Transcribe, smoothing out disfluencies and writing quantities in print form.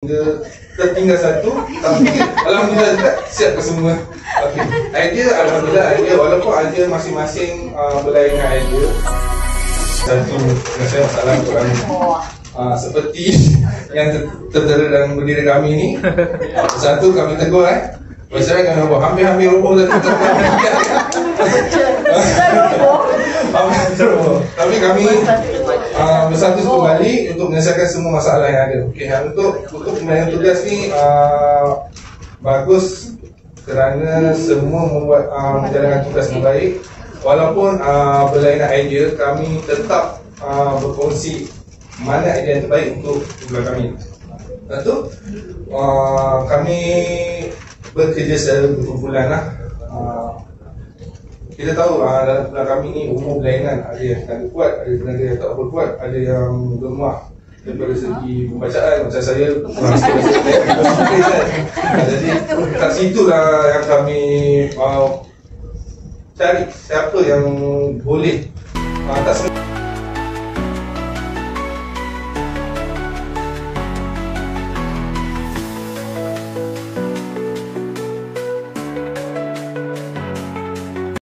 dia tertinggal satu, tapi alhamdulillah juga siap ke semua. Okay. Idea, alhamdulillah idea, walaupun idea masing-masing berlainan idea. Satu saya masalah untuk kami. Seperti yang tertera dalam berdiri kami ni, satu kami tegur masyarakat kami roboh, hampir roboh satu. Tapi kami bersatu kembali untuk menyelesaikan semua masalah yang ada. Okey, untuk pemberian tugas ni bagus kerana semua membuat menjalankan tugas dengan baik. Walaupun berlainan idea, kami tetap berkongsi mana idea yang terbaik untuk tugas kami. Tentu kami bekerja secara berkumpulan lah. Kita tahu dalam tugas kami ni umur berlainan, ada yang tenaga kuat, ada tenaga yang tak berkuat, ada yang lemah daripada segi pembacaan macam saya kurang sikit. Jadi kat situlah yang kami cari siapa yang boleh tak